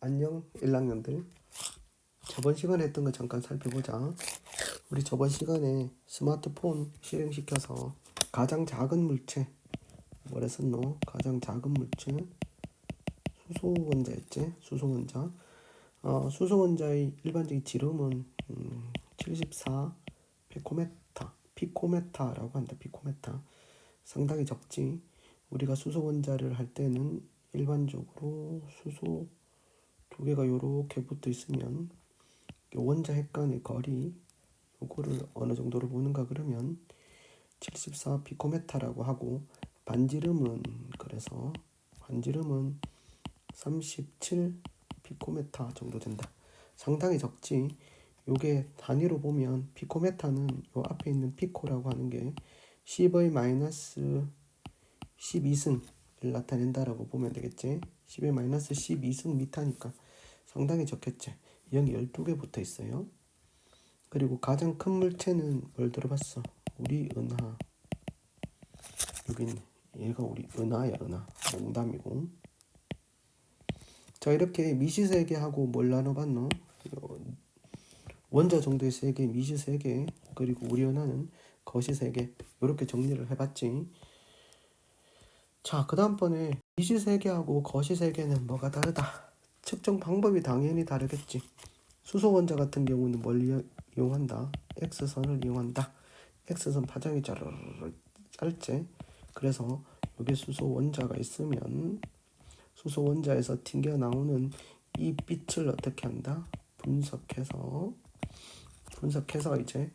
안녕 1학년들. 저번 시간에 했던 거 잠깐 살펴보자. 우리 저번 시간에 스마트폰 실행시켜서 가장 작은 물체 뭐라 썼노? 가장 작은 물체 수소원자였지? 수소원자. 수소원자의 일반적인 지름은 74 피코메타라고 한다. 피코메타. 상당히 적지. 우리가 수소원자를 할 때는 일반적으로 수소 두 개가 요렇게 붙어 있으면 원자 핵 간의 거리 요거를 어느 정도로 보는가 그러면 74 피코메타라고 하고, 반지름은 37 피코메타 정도 된다. 상당히 적지. 요게 단위로 보면 피코메타는 요 앞에 있는 피코라고 하는 게 10의 마이너스 12승을 나타낸다라고 보면 되겠지. 10의 마이너스 12승 미터니까 상당히 적겠지. 0이 12개 붙어 있어요. 그리고 가장 큰 물체는 뭘 들어봤어? 우리 은하. 여기 있네. 얘가 우리 은하야. 은하. 농담이고. 자, 이렇게 미시세계하고 뭘 나눠봤노? 원자 정도의 세계, 미시세계, 그리고 우리 은하는 거시세계. 이렇게 정리를 해봤지. 자, 그 다음번에 미시세계하고 거시세계는 뭐가 다르다? 측정 방법이 당연히 다르겠지. 수소원자 같은 경우는 뭘 이용한다? X선을 이용한다. X선 파장이 짧지. 그래서 여기 수소원자가 있으면 수소원자에서 튕겨나오는 이 빛을 어떻게 한다? 분석해서 이제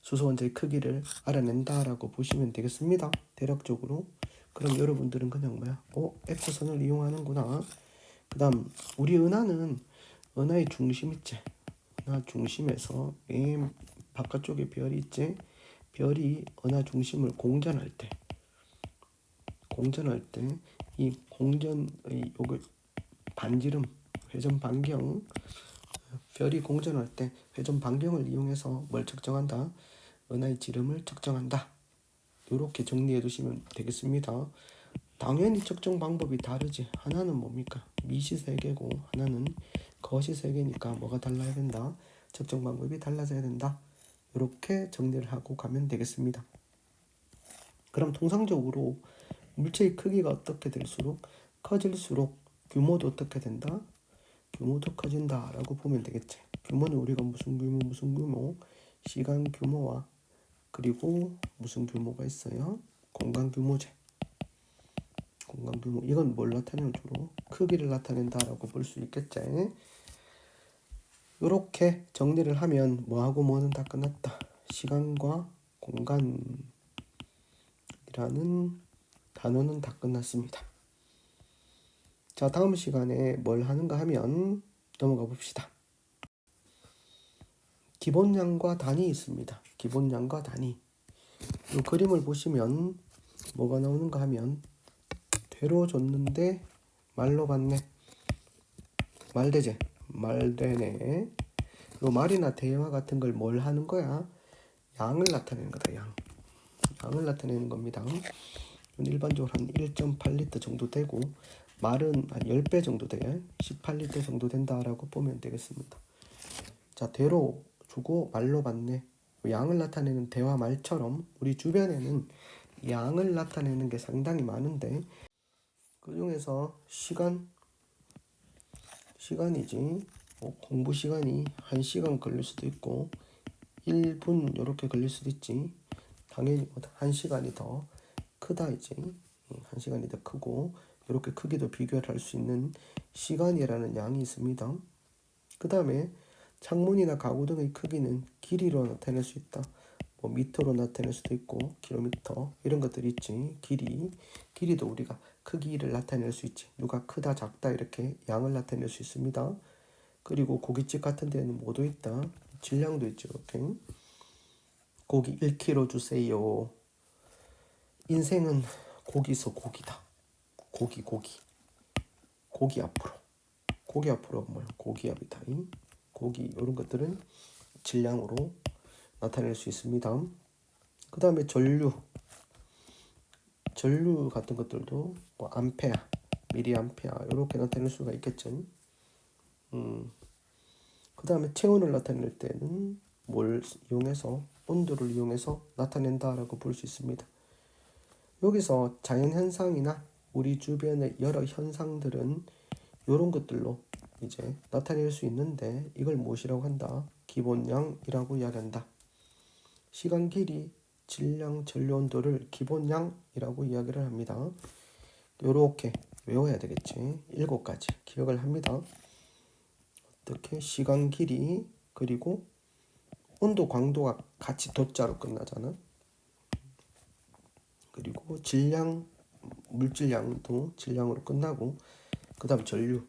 수소원자의 크기를 알아낸다라고 보시면 되겠습니다. 대략적으로. 그럼 여러분들은 그냥 뭐야? X선을 이용하는구나. 그 다음 우리 은하의 중심 있지? 은하 중심에서 맨 바깥쪽에 별이 있지? 별이 은하 중심을 공전할 때 이 공전의 요걸 반지름, 회전 반경, 별이 공전할 때 회전 반경을 이용해서 뭘 측정한다? 은하의 지름을 측정한다. 이렇게 정리해 두시면 되겠습니다. 당연히 측정 방법이 다르지. 하나는 뭡니까? 미시세계고 하나는 거시세계니까 뭐가 달라야 된다? 측정 방법이 달라져야 된다. 이렇게 정리를 하고 가면 되겠습니다. 그럼 통상적으로 물체의 크기가 어떻게 될수록 커질수록 규모도 어떻게 된다? 규모도 커진다 라고 보면 되겠지. 규모는 우리가 무슨 규모, 시간 규모와 그리고 무슨 규모가 있어요? 공간 규모제. 공간 규모. 이건 뭘 나타내는 주로? 크기를 나타낸다라고 볼 수 있겠지. 이렇게 정리를 하면 뭐하고 뭐는 다 끝났다. 시간과 공간이라는 단어는 다 끝났습니다. 자, 다음 시간에 뭘 하는가 하면 넘어가 봅시다. 기본량과 단위 있습니다. 기본량과 단위. 이 그림을 보시면 뭐가 나오는가 하면 되로 줬는데 말로 받네. 말되제. 말되네. 요 말이나 대화 같은 걸 뭘 하는 거야? 양을 나타내는 거다. 양을 나타내는 겁니다. 일반적으로 한 1.8리터 정도 되고 말은 한 10배 정도 돼. 18리터 정도 된다라고 보면 되겠습니다. 자, 대로 주고 말로 받네. 양을 나타내는 대화 말처럼 우리 주변에는 양을 나타내는 게 상당히 많은데 그 중에서 시간이지. 공부 시간이 1시간 걸릴 수도 있고 1분 이렇게 걸릴 수도 있지. 당연히 1시간이 더 크다 이지. 1시간이 더 크고 이렇게 크기도 비교를 할 수 있는 시간이라는 양이 있습니다. 그 다음에 창문이나 가구 등의 크기는 길이로 나타낼 수 있다. 뭐 미터로 나타낼 수도 있고 킬로미터 이런 것들이 있지. 길이도 우리가 크기를 나타낼 수 있지. 누가 크다 작다 이렇게 양을 나타낼 수 있습니다. 그리고 고깃집 같은 데는 뭐도 있다. 질량도 있죠. 이렇게 고기 1kg 주세요. 인생은 고기서 고기다. 고기 앞으로 뭘 고기압이다. 고기 이런 것들은 질량으로 나타낼 수 있습니다. 그 다음에 전류 같은 것들도 뭐 암페어, 미리암페어 이렇게 나타낼 수가 있겠죠. 그 다음에 체온을 나타낼 때는 뭘 이용해서 온도를 이용해서 나타낸다라고 볼 수 있습니다. 여기서 자연현상이나 우리 주변의 여러 현상들은 이런 것들로 이제 나타낼 수 있는데 이걸 무엇이라고 한다? 기본량이라고 이야기한다. 시간 길이, 질량, 전류온도를 기본량이라고 이야기를 합니다. 요렇게 외워야 되겠지. 7가지 기억을 합니다. 어떻게? 시간 길이, 그리고 온도, 광도가 같이 도자로 끝나잖아. 그리고 질량, 물질량도 질량으로 끝나고, 그 다음 전류,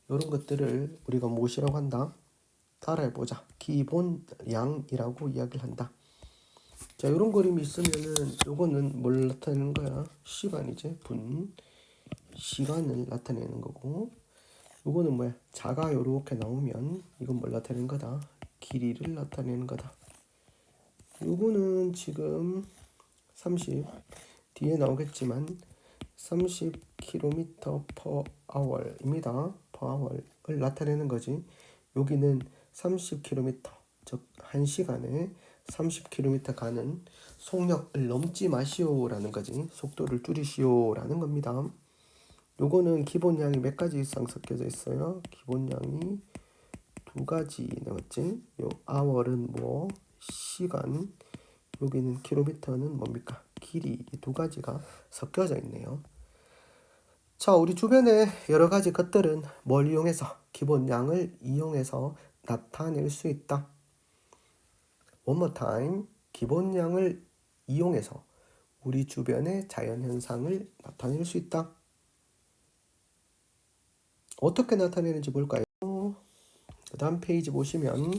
이런 것들을 우리가 무엇이라고 한다? 따라해보자. 기본량이라고 이야기를 한다. 자, 이런 그림이 있으면은 요거는 뭘 나타내는 거야? 시간이지. 분, 시간을 나타내는 거고, 요거는 뭐야? 자가 요렇게 나오면 이건 뭘 나타내는 거다? 길이를 나타내는 거다. 요거는 지금 30, 뒤에 나오겠지만 30km per hour입니다. per hour을 나타내는 거지. 여기는 30km, 즉 1시간에 30km 가는 속력을 넘지 마시오라는 거지. 속도를 줄이시오라는 겁니다. 요거는 기본량이 몇 가지 이상 섞여져 있어요. 기본량이 2가지 나왔지. 요 hour은 뭐 시간, 여기는 킬로미터는 뭡니까? 길이. 이 2가지가 섞여져 있네요. 자, 우리 주변에 여러 가지 것들은 뭘 이용해서? 기본량을 이용해서 나타낼 수 있다. One more time. 기본량을 이용해서 우리 주변의 자연현상을 나타낼 수 있다. 어떻게 나타내는지 볼까요? 그 다음 페이지 보시면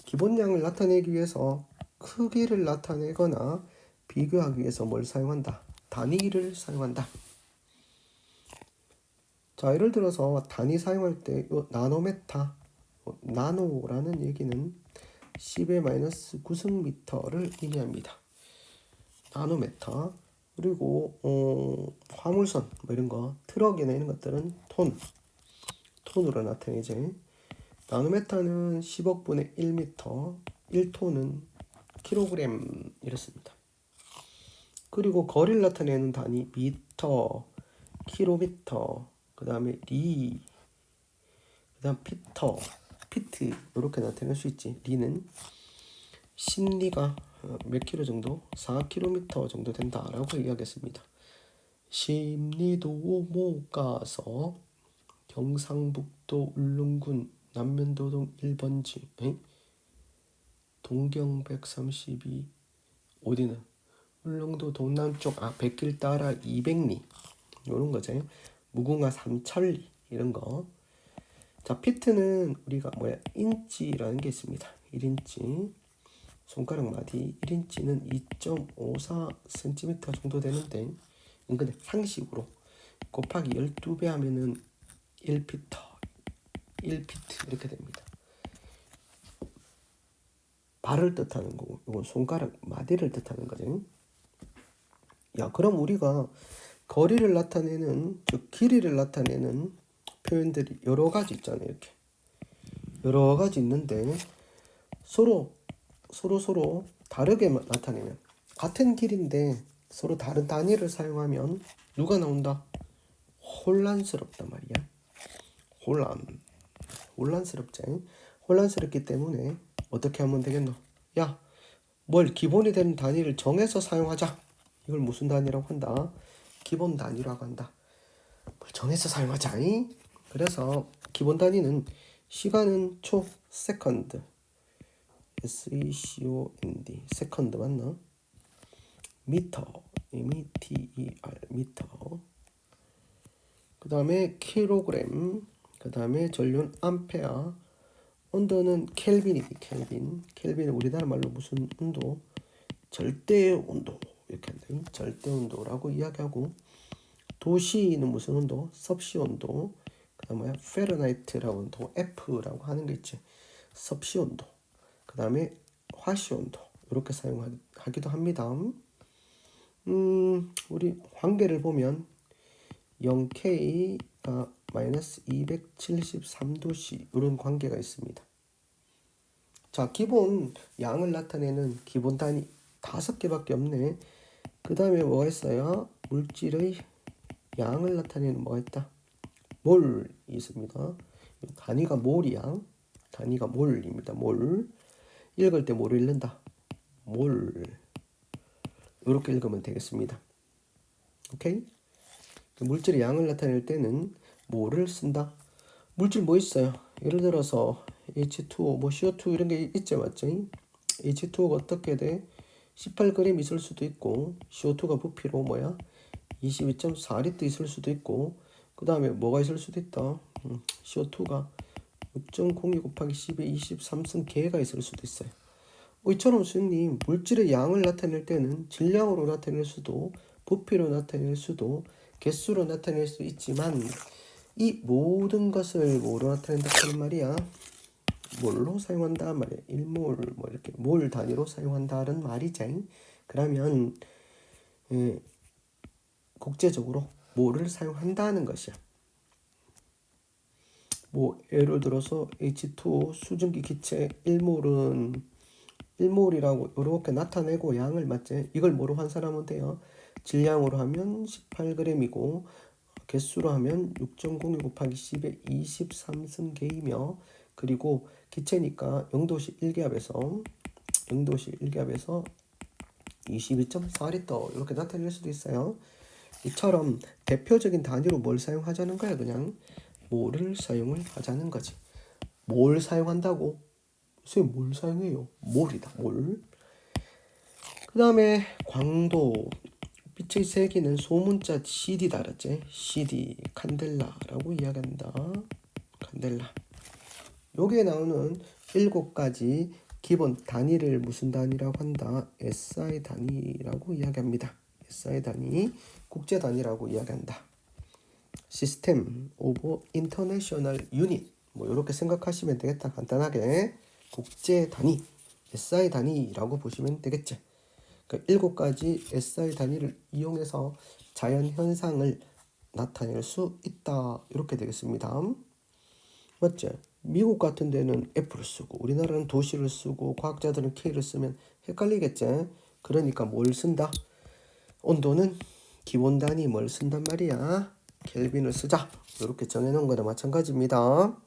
기본량을 나타내기 위해서 크기를 나타내거나 비교하기 위해서 뭘 사용한다? 단위를 사용한다. 자, 예를 들어서 단위 사용할 때 나노메타, 나노라는 얘기는 10의 마이너스 9승미터를 의미합니다. 나노메타. 그리고 화물선 뭐 이런 거, 트럭이나 이런 것들은 톤으로 나타내지. 나노메타는 10억 분의 1미터, 1톤은 킬로그램 이렇습니다. 그리고 거리를 나타내는 단위 미터, 킬로미터, 그 다음에 리, 그 다음 피트 이렇게 나타낼 수 있지. 리는 10리가 몇 킬로 정도? 4km 정도 된다라고 이야기했습니다. 10리도 못 가서 경상북도 울릉군 남면도동 1번지 동경 132 어디는 울릉도 동남쪽 백길 따라 200리 요런 거지. 무궁화 3천리 이런 거. 자, 피트는 우리가 인치라는 게 있습니다. 1인치 손가락 마디 1인치는 2.54cm 정도 되는데 근데 상식으로 곱하기 12배 하면은 1피트 이렇게 됩니다. 발을 뜻하는 거고 이건 손가락 마디를 뜻하는 거죠. 야, 그럼 우리가 거리를 나타내는, 즉 길이를 나타내는 표현들이 여러 가지 있잖아요. 이렇게 여러 가지 있는데 서로 다르게 나타내면 같은 길인데 서로 다른 단위를 사용하면 누가 나온다? 혼란스럽단 말이야. 혼란스럽지. 혼란스럽기 때문에 어떻게 하면 되겠노? 야, 뭘 기본이 되는 단위를 정해서 사용하자. 이걸 무슨 단위라고 한다? 기본 단위라고 한다. 뭘 정해서 사용하자. 그래서 기본 단위는 시간은 초, 세컨드, SECOND, 세컨드 맞나? 미터, METER, 미터. 그 다음에 킬로그램, 그 다음에 전류는 암페어, 온도는 켈빈이지. 켈빈은 우리나라 말로 무슨 온도? 절대 온도 이렇게 한다. 절대 온도라고 이야기하고, 도시는 무슨 온도? 섭씨 온도. 그 다음에 페르나이트라고 하는 또 F라고 하는 게 있지. 섭씨 온도. 그 다음에 화씨 온도 이렇게 사용하기도 합니다. 우리 관계를 보면 0K가 마이너스 273도씨 이런 관계가 있습니다. 자, 기본 양을 나타내는 기본 단위 5개밖에 없네. 그 다음에 뭐가 있어요? 물질의 양을 나타내는 뭐가 있다? 몰이 있습니다. 단위가 몰이야. 단위가 몰입니다. 몰. 읽을 때 뭐를 읽는다? 몰. 이렇게 읽으면 되겠습니다. 오케이? 물질의 양을 나타낼 때는 몰을 쓴다. 물질 뭐 있어요? 예를 들어서 H2O, 뭐 CO2 이런 게 있죠, 맞죠? H2O가 어떻게 돼? 18g 있을 수도 있고, CO2가 부피로 뭐야? 22.4리터 있을 수도 있고, 그 다음에 뭐가 있을 수도 있다. CO2가 6.02 곱하기 10의 23승 개가 있을 수도 있어요. 이처럼 스님 물질의 양을 나타낼 때는 질량으로 나타낼 수도, 부피로 나타낼 수도, 개수로 나타낼 수 있지만 이 모든 것을 뭐로 나타낸다는 말이야? 몰로 사용한다 말이야. 1몰 뭐 이렇게 몰 단위로 사용한다는 말이지. 그러면 국제적으로 몰을 사용한다는 것이야. 뭐 예를 들어서 H2O 수증기 기체 1몰은 1몰이라고 이렇게 나타내고 양을 맞지? 이걸 뭐로 환산하면 돼요? 질량으로 하면 18g이고 개수로 하면 6.02 곱하기 10의 23승계이며 그리고 기체니까 0도씨 1기압에서 22.4리터 이렇게 나타낼 수도 있어요. 이처럼 대표적인 단위로 뭘 사용하자는 거야? 그냥 몰을 사용을 하자는 거지. 뭘 사용한다고? 선생님 뭘 사용해요? 몰이다. 몰. 그 다음에 광도. 빛의 세기는 소문자 CD다 알았지? CD, 칸델라라고 이야기한다. 칸델라. 여기에 나오는 7가지 기본 단위를 무슨 단위라고 한다? SI 단위라고 이야기합니다. SI 단위, 국제 단위라고 이야기한다. 시스템 오브 인터내셔널 유닛 뭐 이렇게 생각하시면 되겠다. 간단하게 국제 단위, SI 단위라고 보시면 되겠지. 그 7가지 SI 단위를 이용해서 자연 현상을 나타낼 수 있다. 이렇게 되겠습니다. 맞죠? 미국 같은 데는 F를 쓰고 우리나라는 도시를 쓰고 과학자들은 K를 쓰면 헷갈리겠지? 그러니까 뭘 쓴다? 온도는 기본 단위 뭘 쓴단 말이야? 켈빈을 쓰자. 이렇게 정해놓은 거나 마찬가지입니다.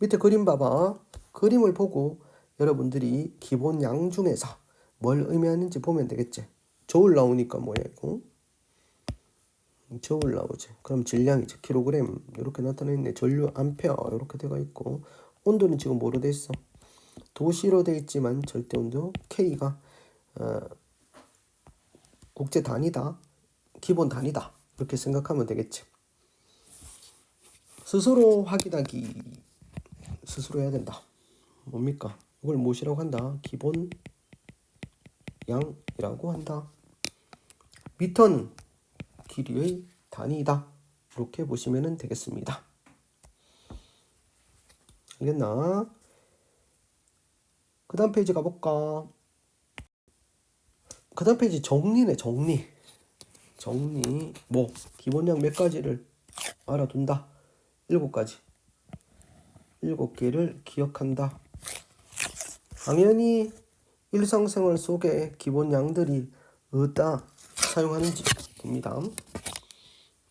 밑에 그림 봐봐. 그림을 보고 여러분들이 기본 양 중에서 뭘 의미하는지 보면 되겠지. 저울 나오니까 뭐야 이거? 저울 나오지. 그럼 질량이지. 킬로그램 이렇게 나타나 있네. 전류 암페어 이렇게 되어 있고 온도는 지금 뭐로 돼 있어? 도시로 돼 있지만 절대 온도 K가 국제 단위다. 기본 단위다. 이렇게 생각하면 되겠지. 스스로 확인하기. 스스로 해야 된다. 뭡니까? 이걸 무엇이라고 한다? 기본 양이라고 한다. 미터는 길이의 단위이다. 이렇게 보시면 되겠습니다. 알겠나? 그 다음 페이지 가볼까? 그 다음 페이지 정리네. 정리. 뭐 기본양 몇 가지를 알아둔다. 7가지. 7개를 기억한다. 당연히 일상생활 속에 기본 양들이 어디다 사용하는지 봅니다.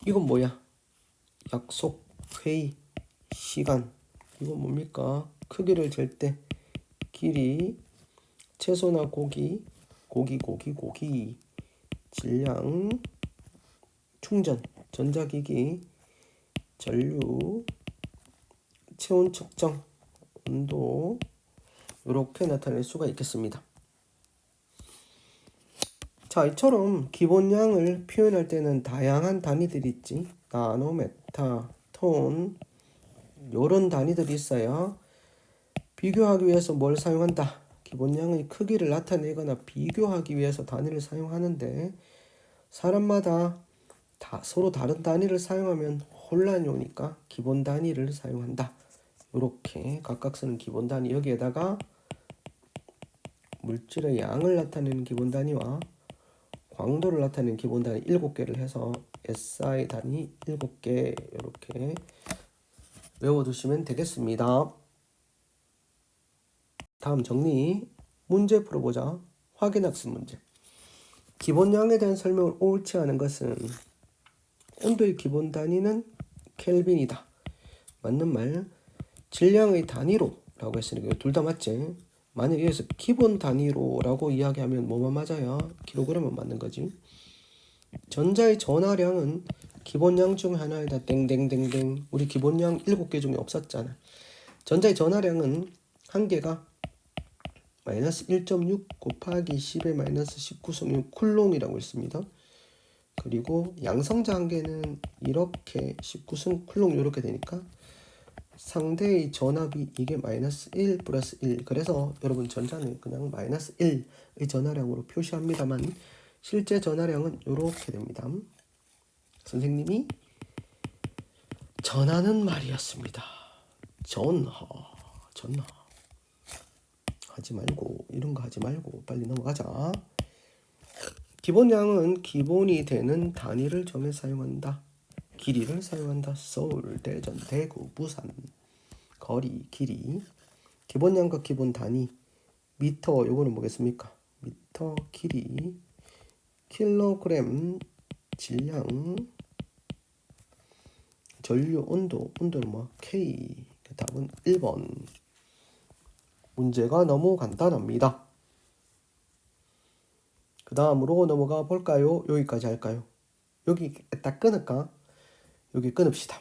이건 뭐야? 약속, 회의, 시간. 이건 뭡니까? 크기를 잴 때 길이, 채소나 고기, 질량, 충전, 전자기기, 전류, 체온 측정, 온도 이렇게 나타낼 수가 있겠습니다. 자, 이처럼 기본량을 표현할 때는 다양한 단위들이 있지. 나노메타, 톤 이런 단위들이 있어요. 비교하기 위해서 뭘 사용한다? 기본량의 크기를 나타내거나 비교하기 위해서 단위를 사용하는데 사람마다 서로 다른 단위를 사용하면 혼란이 오니까 기본 단위를 사용한다. 이렇게 각각 쓰는 기본 단위 여기에다가 물질의 양을 나타내는 기본 단위와 광도를 나타내는 기본 단위 7개를 해서 SI 단위 7개 이렇게 외워두시면 되겠습니다. 다음 정리. 문제 풀어보자. 확인학습 문제. 기본량에 대한 설명을 옳지 않은 것은 온도의 기본 단위는 켈빈이다. 맞는 말. 질량의 단위로 라고 했으니까 둘 다 맞지. 만약 여기서 기본 단위로 라고 이야기하면 뭐만 맞아요? 킬로그램은 맞는 거지. 전자의 전하량은 기본량 중 하나이다. 땡땡땡땡. 우리 기본량 7개 중에 없었잖아. 전자의 전하량은 한 개가 마이너스 1.6 곱하기 10의 마이너스 19승 쿨롱이라고 했습니다. 그리고 양성자 한 개는 이렇게 19승 쿨롱 이렇게 되니까 상대의 전압이 이게 마이너스 1 플러스 1. 그래서 여러분 전자는 그냥 마이너스 1의 전하량으로 표시합니다만 실제 전하량은 이렇게 됩니다. 선생님이 전하는 말이었습니다. 전하 하지 말고 이런 거 하지 말고 빨리 넘어가자. 기본량은 기본이 되는 단위를 정해 사용한다. 길이를 사용한다. 서울, 대전, 대구, 부산. 거리, 길이. 기본량과 기본 단위. 미터, 요거는 뭐겠습니까? 미터, 길이. 킬로그램, 질량. 전류, 온도. 온도는 뭐? K. 답은 1번. 문제가 너무 간단합니다. 그 다음으로 넘어가 볼까요? 여기까지 할까요? 여기 딱 끊을까? 여기 끊읍시다.